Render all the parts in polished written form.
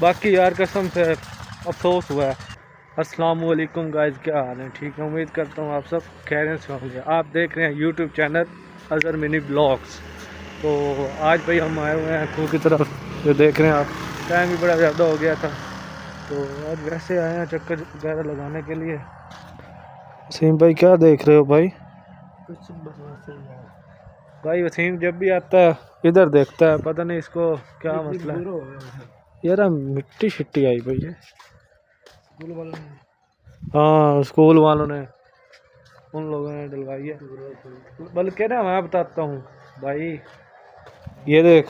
बाकी यार कसम से अफसोस हुआ है। अस्सलाम वालेकुम गाइस, क्या हाल है? ठीक है, उम्मीद करता हूँ आप सब खैरियत से होंगे। आप देख रहे हैं YouTube channel Azhar mini blogs. तो आज भाई हम आए हुए हैं खूह की तरफ, जो देख रहे हैं आप। टाइम भी बड़ा ज़्यादा हो गया था, तो आज वैसे आए हैं चक्कर वगैरह लगाने के लिए। वसीम भाई क्या देख रहे हो भाई? कुछ भाई वसीम जब भी आता है इधर देखता है, पता नहीं इसको क्या मसला है। यार मिट्टी शिट्टी आई भाई है स्कूल वालों ने। हाँ, स्कूल वालों ने, उन लोगों ने डलवाई है। बल्कि ना मैं बताता हूँ भाई, ये देख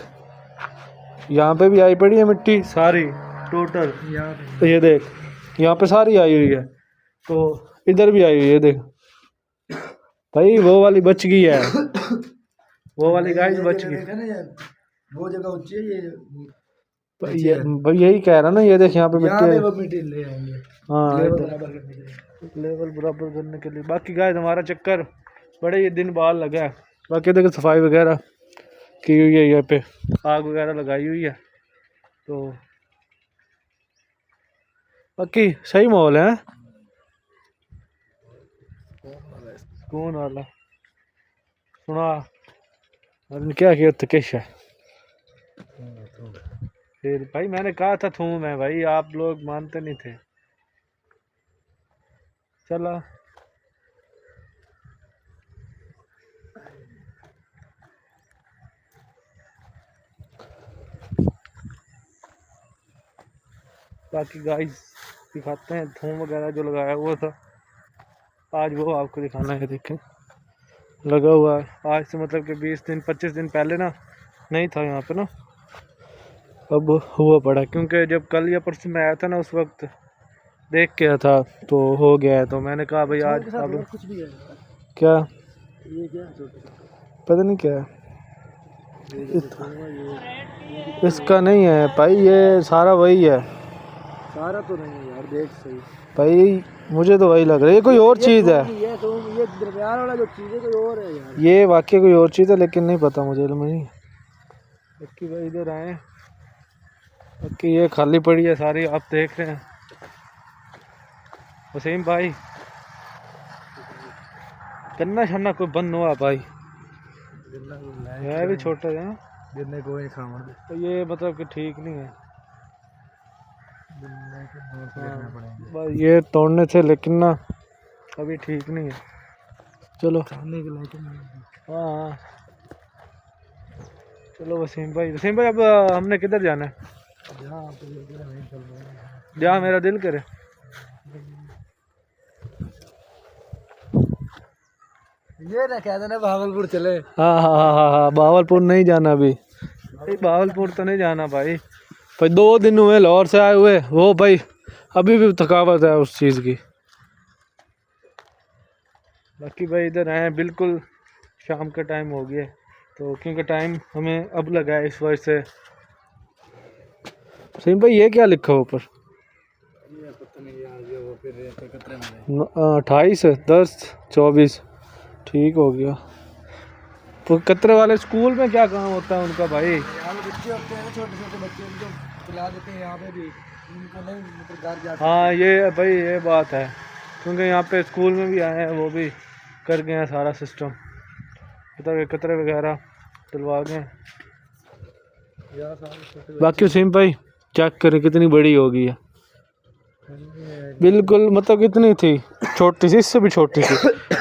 यहाँ पे भी आई पड़ी है मिट्टी सारी टोटल। तो ये देख यहाँ पे सारी आई हुई है, तो इधर भी आई हुई है। देख भाई वो वाली बच गई है, वो वाली गाइस बच गई। वो जगह ऊंची है, ये भाई यही कह रहा ना, ये देख यहाँ पे मिट्टी है। वो मिट्टी ले आएंगे हाँ, लेवल बराबर करने के लिए। लेवल बराबर करने के लिए। बाकी गाइस हमारा चक्कर बड़े ही दिन बाद लगा है। बाकी देखो सफाई वगैरह की हुई है, यहाँ पे आग वगैरह लगाई हुई है, तो बाकी सही माहौल है, सुकून वाला। सुना और क्या किया तकेश है। फिर भाई मैंने कहा था थूम है भाई, आप लोग मानते नहीं थे। चला बाकी गाइस दिखाते हैं थूम वगैरह जो लगाया हुआ था आज, वो आपको दिखाना है। देखें लगा हुआ है आज से, मतलब कि 20 दिन 25 दिन पहले ना नहीं था यहाँ पे ना, अब हुआ पड़ा। क्योंकि जब कल या परसों में आया था ना, उस वक्त देख के आया था तो हो गया है। तो मैंने कहा भाई आज अब कुछ भी है क्या, ये क्या पता नहीं क्या है इसका नहीं है भाई, ये सारा वही है। सारा तो नहीं है यार, देख सही भाई मुझे तो वही लग रहा है, ये कोई और चीज़ है। ये दरमियान वाला जो चीज़ है कोई और है यार। ये वाकई कोई और चीज़ है, लेकिन नहीं पता मुझे नहीं। बाकी भाई इधर आए, बाकी ये खाली पड़ी है सारी, आप देख रहे हैं। वसीम भाई गन्ना शन्ना कोई बंद हुआ भाई, है भी छोटा है गिरने को ही खामा तो ये मतलब कि ठीक नहीं है। बस ये तोड़ने थे, लेकिन ना अभी ठीक नहीं है। चलो खाने के लायक हाँ चलो वसीम भाई अब हमने किधर जाना है? जहाँ मेरा दिल करे। ये ना कहते ना भावलपुर चले। हाँ हाँ हाँ हाँ हाँ, भावलपुर नहीं जाना अभी भाई, भावलपुर तो नहीं जाना भाई। 2 दिन हुए लाहौर से आए हुए, वो भाई अभी भी थकावट है उस चीज़ की। बाकी भाई इधर आए बिल्कुल शाम का टाइम हो गया, तो क्योंकि टाइम हमें अब लगा है इस वजह से। सही भाई ये क्या लिखा है ऊपर? 28 10 24 ठीक हो गया। तो कतरे वाले स्कूल में क्या काम होता है उनका भाई? बच्चे होते हैं छोटे छोटे बच्चे, उनको खिला देते हैं यहाँ पे भी, उनको नहीं मतलब घर जाते। हाँ ये भाई ये बात है, क्योंकि यहाँ पे स्कूल में भी आए हैं, वो भी कर गए हैं सारा सिस्टम, मतलब कतरे वगैरह डलवा गए। बाकी सिम भाई चेक करें कितनी बड़ी होगी है, बिल्कुल मतलब कितनी थी छोटी सी, इससे भी छोटी थी,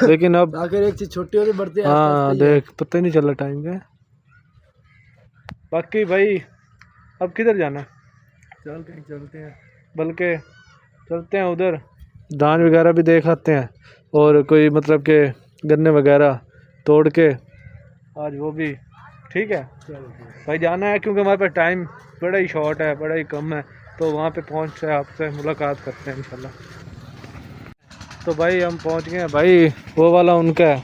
लेकिन अब आखिर एक चीज छोटी होती बढ़ती है। हाँ देख पता ही नहीं चला टाइम का। बाकी भाई अब किधर जाना है? चल कहीं चलते हैं, बल्कि चलते हैं उधर, धान वगैरह भी देख आते हैं, और कोई मतलब के गन्ने वगैरह तोड़ के आज वो भी ठीक है भाई जाना है। क्योंकि हमारे पास टाइम बड़ा ही शॉर्ट है, बड़ा ही कम है, तो वहाँ पे पहुँच के आपसे मुलाकात करते हैं इंशाल्लाह। तो भाई हम पहुँच गए हैं भाई, वो वाला उनका है,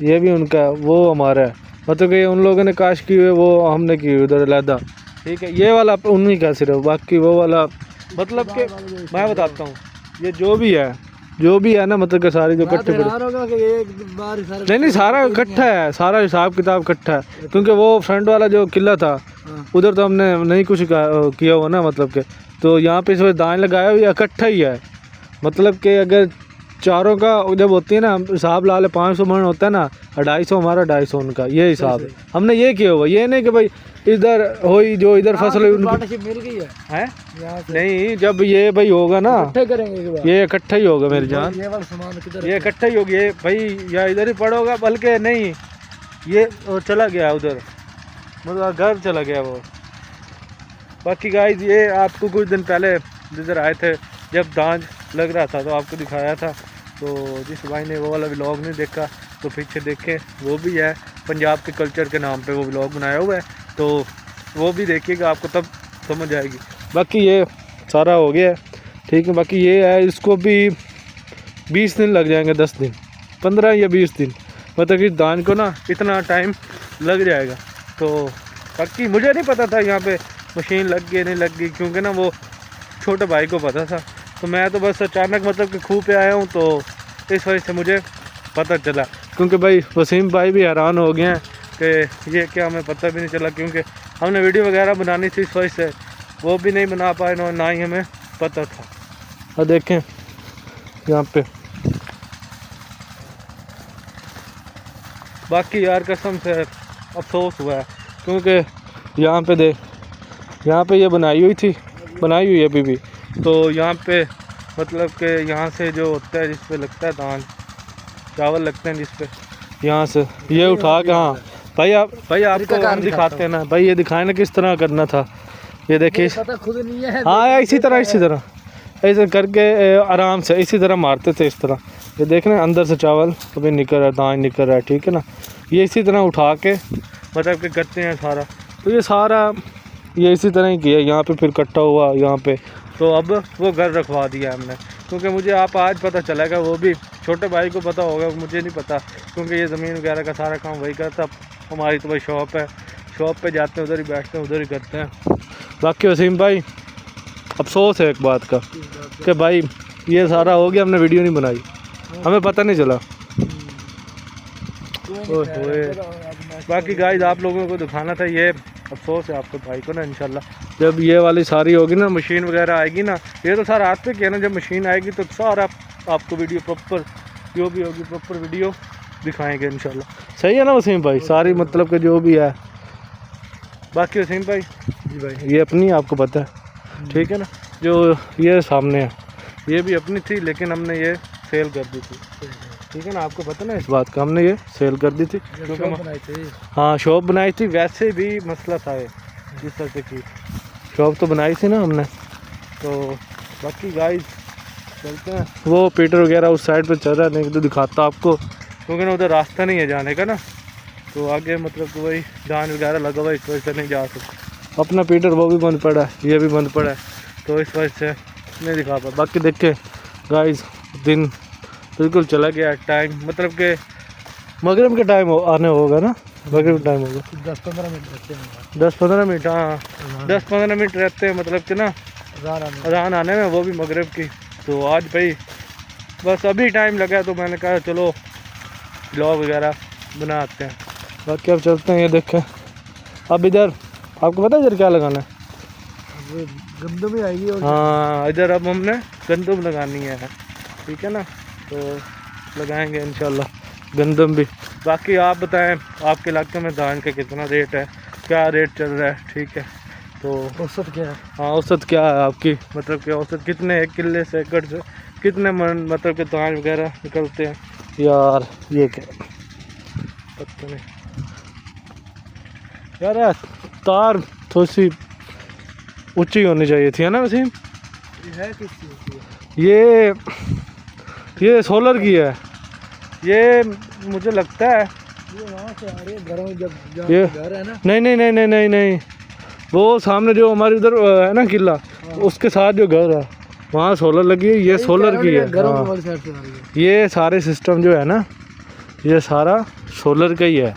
ये भी उनका है, वो हमारा है। मतलब कि उन लोगों ने काश की हुई, वो हमने की उधर अलहदा, ठीक है। ये वाला उन्हीं का सिर्फ, बाकी वो वाला मतलब कि मैं बताता हूँ, ये जो भी है जो भी है ना मतलब कि सारी जो इकट्ठे पड़े। हैरान होगा कि एक बार ही सारा नहीं सारा इकट्ठा है, सारा हिसाब किताब इकट्ठा है, क्योंकि वो फ्रंट वाला जो किला था हाँ। उधर तो हमने नहीं कुछ किया हुआ ना, मतलब के तो यहाँ पे इस वजह दान लगाया हुआ इकट्ठा ही है। मतलब कि अगर चारों का जब होती है ना हिसाब ला ले 500 मन होता है ना, 250 हमारा 250 उनका, ये हिसाब है। हमने ये किया हुआ, ये नहीं कि भाई इधर हुई जो इधर फसल हुई उनकी पार्टनरशिप मिल गई है यहाँ से। नहीं, जब ये भाई होगा ना इकट्ठे करेंगे एक बार। ये इकट्ठा ही होगा मेरी जान, ये वाला सामान किधर ये इकट्ठा ही होगी। ये भाई या इधर ही पड़ोगा, बल्कि नहीं ये वो चला गया उधर, मतलब घर चला गया वो। बाकी गाइस ये आपको कुछ दिन पहले जिधर आए थे जब दांज लग रहा था तो आपको दिखाया था, तो जिस भाई ने वो वाला व्लॉग नहीं देखा तो पीछे देखें, वो भी है पंजाब के कल्चर के नाम पे वो व्लॉग बनाया हुआ है, तो वो भी देखिएगा, आपको तब समझ आएगी। बाकी ये सारा हो गया है, ठीक है। बाकी ये है, इसको भी 20 दिन लग जाएंगे, 10 दिन 15 या 20 दिन, मतलब कि दान को ना इतना टाइम लग जाएगा। तो बाकी मुझे नहीं पता था यहाँ पे मशीन लग गई नहीं लग गई, क्योंकि ना वो छोटे भाई को पता था, तो मैं तो बस अचानक मतलब कि खूह पे आया हूँ, तो इस वजह से मुझे पता चला। क्योंकि भाई वसीम भाई भी हैरान हो गए हैं कि ये क्या, हमें पता भी नहीं चला, क्योंकि हमने वीडियो वगैरह बनानी थी, इस वजह से वो भी नहीं बना पाए और ना ही हमें पता था। और देखें यहाँ पे बाकी यार कसम से अफसोस हुआ है, क्योंकि यहाँ पे देख, यहाँ पे ये बनाई हुई है अभी भी, तो यहाँ पे मतलब कि यहाँ से जो होता है जिस पे लगता है दान, चावल लगते हैं जिस पे, यहाँ से ये उठा के, हाँ भाई आपको हम दिखाते हैं ना भाई, ये दिखाए ना किस तरह करना था, ये देखिए पता खुद नहीं है। हाँ इसी तरह ऐसे करके आराम से इसी तरह मारते थे, इस तरह। ये देख रहे हैं अंदर से चावल अभी निकल रहा है, दान निकल रहा है, ठीक है ना। ये इसी तरह उठा के मतलब कि करते हैं सारा, तो ये सारा ये इसी तरह ही किया, यहाँ पे फिर इकट्ठा हुआ यहाँ पे, तो अब वो घर रखवा दिया हमने, क्योंकि मुझे आप आज पता चलेगा, वो भी छोटे भाई को पता होगा, मुझे नहीं पता, क्योंकि ये ज़मीन वगैरह का सारा काम वही करता। हमारी तो भाई शॉप है, शॉप पे जाते हैं, उधर ही बैठते हैं, उधर ही करते हैं। बाकी वसीम भाई अफसोस है एक बात का कि भाई ये सारा हो गया, हमने वीडियो नहीं बनाई, हमें पता नहीं चला। बाकी गाइस आप लोगों को दिखाना था, ये अफसोस है आपके भाई को ना। इंशाल्लाह जब ये वाली सारी होगी ना, मशीन वगैरह आएगी ना, ये तो सारा हाथ पे किया ना, जब मशीन आएगी तो सारा आपको वीडियो प्रॉपर जो भी होगी प्रॉपर वीडियो दिखाएंगे इंशाल्लाह। सही है ना वसीम भाई, सारी मतलब कि जो भी है। बाकी वसीम भाई जी भाई ये अपनी आपको पता है, ठीक है ना, जो ये सामने है ये भी अपनी थी, लेकिन हमने ये सेल कर दी थी, ठीक है ना, आपको पता ना इस बात का, हमने ये सेल कर दी थी क्योंकि हाँ शॉप बनाई थी। वैसे भी मसला था ये जिस तरह से की शॉप तो बनाई थी ना हमने। तो बाकी गाइस चलते हैं, वो पीटर वगैरह उस साइड पे चल रहा है, नहीं तो दिखाता आपको, क्योंकि ना उधर रास्ता नहीं है जाने का ना, तो आगे मतलब कि वही दान वगैरह लगा हुआ, इस वजह से नहीं जा सकता। अपना पीटर वो भी बंद पड़ा है, ये भी बंद पड़ा है, तो इस वजह से नहीं दिखा पा। बाकी देखे गाइस दिन बिल्कुल चला गया, टाइम मतलब कि मगरिब के टाइम आने होगा ना, मगरिब का टाइम होगा, 10-15 मिनट रहते हैं, 10-15 मिनट, हाँ 10-15 मिनट रहते हैं, मतलब कि ना अज़ान आने में, वो भी मगरिब की। तो आज भाई बस अभी टाइम लगा, तो मैंने कहा चलो ब्लॉग वगैरह बनाते हैं। बाकी अब चलते हैं, ये देखें अब इधर आपको पता है इधर क्या लगाना है, गंदम ही आएगी। और हाँ इधर अब हमने गंदम लगानी है, ठीक है ना, तो लगाएंगे इंशाल्लाह गंदम भी। बाकी आप बताएं आपके इलाके में धान का कितना रेट है, क्या रेट चल रहा है, ठीक है, तो औसत क्या है। हाँ औसत क्या है आपकी, मतलब कि औसत कितने एक किले से एकड़ से कितने मन मतलब कि धान वगैरह निकलते हैं। यार ये क्या पता नहीं यार, तार थोड़ी सी ऊंची होनी चाहिए थी, है ना वसीम। ये है किस चीज़ की? ये सोलर की है, ये मुझे लगता है ये वहाँ से आ रही है घरों में, जब ये घर है ना। नहीं, वो सामने जो हमारे उधर है ना किला, उसके साथ जो घर है वहाँ सोलर लगी है, ये सोलर की है। घरों हाँ। वाली साइड से आ रही है। ये सारे सिस्टम जो है ना, ये सारा सोलर का ही है,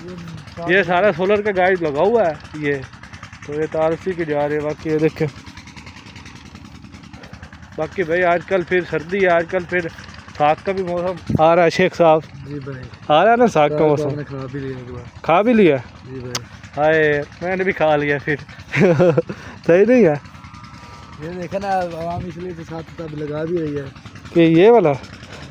ये सारा सोलर का गाइड लगा हुआ है ये, तो ये तार उसी के जा रहे हैं। बाकी ये देखें, बाकी भाई आजकल फिर सर्दी है, आजकल फिर साग का भी मौसम आ रहा है शेख साहब, जी भाई, आ रहा है ना साग का मौसम। हमने खा भी लिया एक बार। खा भी लिया? जी भाई, हाय मैंने भी खा लिया फिर। सही नहीं है ये देखा ना आवाम इसलिए तो साथ तब लगा भी रही है। कि ये वाला?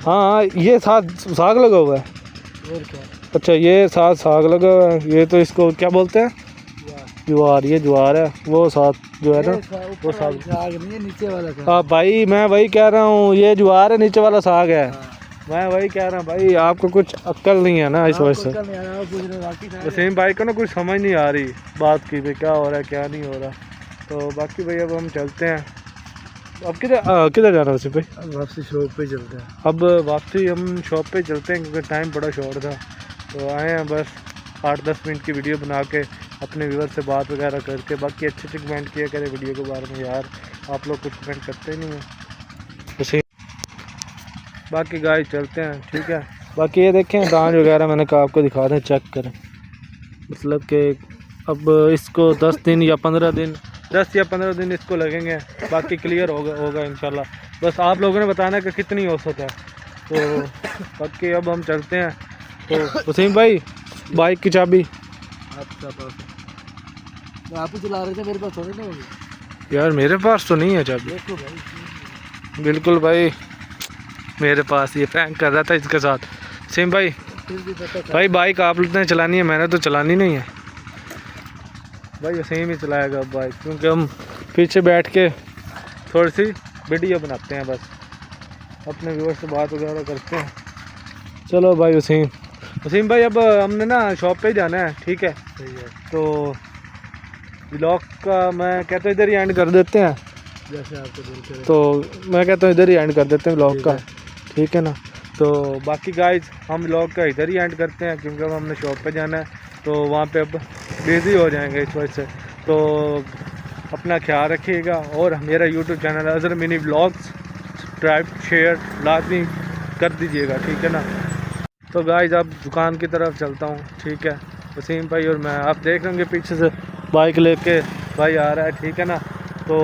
हाँ ये साग साग लगा हुआ है। और क्या, अच्छा ये साग लगा हुआ है। ये तो इसको क्या बोलते हैं? ज्वार। ये ज्वार है, वो साग जो है ना वो साग नहीं है, नीचे वाला साग। हाँ भाई मैं वही कह रहा हूँ, ये ज्वार है, नीचे वाला साग है। हाँ। मैं वही कह रहा हूँ भाई, आपको कुछ अक्ल नहीं है ना इस वजह से। वसीम भाई को ना कुछ समझ नहीं आ रही बात की भी, क्या हो रहा है क्या नहीं हो रहा। तो बाकी भाई अब हम चलते हैं। अब किधर जाना है वसीम भाई? अब वापसी शॉप पे चलते हैं। अब वापसी हम शॉप पे चलते हैं क्योंकि टाइम बड़ा शॉर्ट था। तो आए हैं बस 8-10 मिनट की वीडियो बना के अपने व्यूअर से बात वगैरह करके। बाकी अच्छे कमेंट किया करें वीडियो के बारे में यार, आप लोग कुछ कमेंट करते नहीं हैं उसी। बाकी गाइस चलते हैं, ठीक है। बाकी ये देखें दांज वगैरह मैंने कहा आपको दिखा दें, चेक करें। मतलब कि अब इसको 10 दिन या 15 दिन 10 या 15 दिन इसको लगेंगे, बाकी क्लियर होगा इंशाल्लाह। बस आप लोगों ने बताना कि कितनी औसत है। तो बाकी अब हम चलते हैं। तो वसीम भाई बाइक की चाबी आपका पास तो आप ही चला रहे थे, मेरे पास थोड़ी ना होगी। यार मेरे पास तो नहीं है चाबी। देखो भाई, बिल्कुल भाई मेरे पास, ये प्रैंक कर रहा था इसके साथ वसीम भाई। फिर भी पता था। भाई बाइक आप लोग ने चलानी है, मैंने तो चलानी नहीं है भाई। वसीम ही चलाएगा बाइक, क्योंकि हम पीछे बैठ के थोड़ी सी वीडियो बनाते हैं, बस अपने व्यूअर से बात वगैरह करते हैं। चलो भाई वसीम भाई अब हमने ना शॉप पे ही जाना है, ठीक है। सही है, तो व्लॉग का मैं कहता हूँ इधर ही एंड कर देते हैं। जैसे आपको दिल करे। तो मैं कहता हूँ इधर ही एंड कर देते हैं व्लॉग ठीक का, है। ठीक है ना। तो बाकी गाइज हम व्लॉग का इधर ही एंड करते हैं क्योंकि अब हमने शॉप पे जाना है, तो वहाँ पे अब बिज़ी हो जाएंगे इस वजह से। तो अपना ख्याल रखिएगा और मेरा YouTube channel Azhar mini vlogs subscribe share लाजमी कर दीजिएगा, ठीक है ना। तो गाइज अब दुकान की तरफ चलता हूँ, ठीक है। वसीम भाई और मैं, आप देख रहे होंगे पीछे से बाइक लेके भाई आ रहा है, ठीक है ना। तो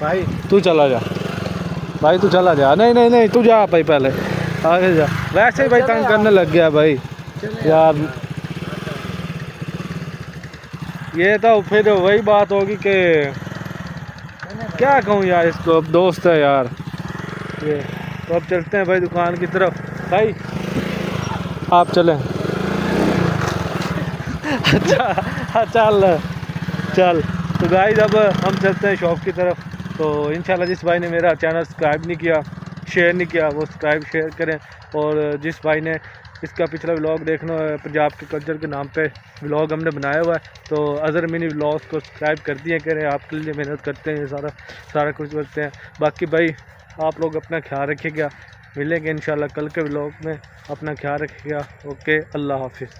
भाई तू चला जा, भाई तू चला जा। नहीं तू जा भाई, पहले आगे जा। वैसे ही भाई तंग करने लग गया भाई यार। ये तो फिर वही बात होगी कि क्या कहूँ यार इसको, अब दोस्त है यार ये। तो अब चलते हैं भाई दुकान की तरफ। भाई आप चलें। अच्छा चल। तो गाइस अब हम चलते हैं शॉप की तरफ। तो इंशाल्लाह जिस भाई ने मेरा चैनल सब्सक्राइब नहीं किया शेयर नहीं किया वो सब्सक्राइब शेयर करें। और जिस भाई ने इसका पिछला व्लॉग देखना है पंजाब के कल्चर के नाम पे व्लॉग हमने बनाया हुआ है, तो अज़हर मिनी व्लॉग्स को सब्सक्राइब कर दिया करें। आपके लिए मेहनत करते हैं, सारा कुछ करते हैं। बाकी भाई आप लोग अपना ख्याल रखिएगा, मिलेंगे इंशाल्लाह कल के व्लॉग में। अपना ख्याल रखिएगा। ओके, अल्लाह हाफिज़।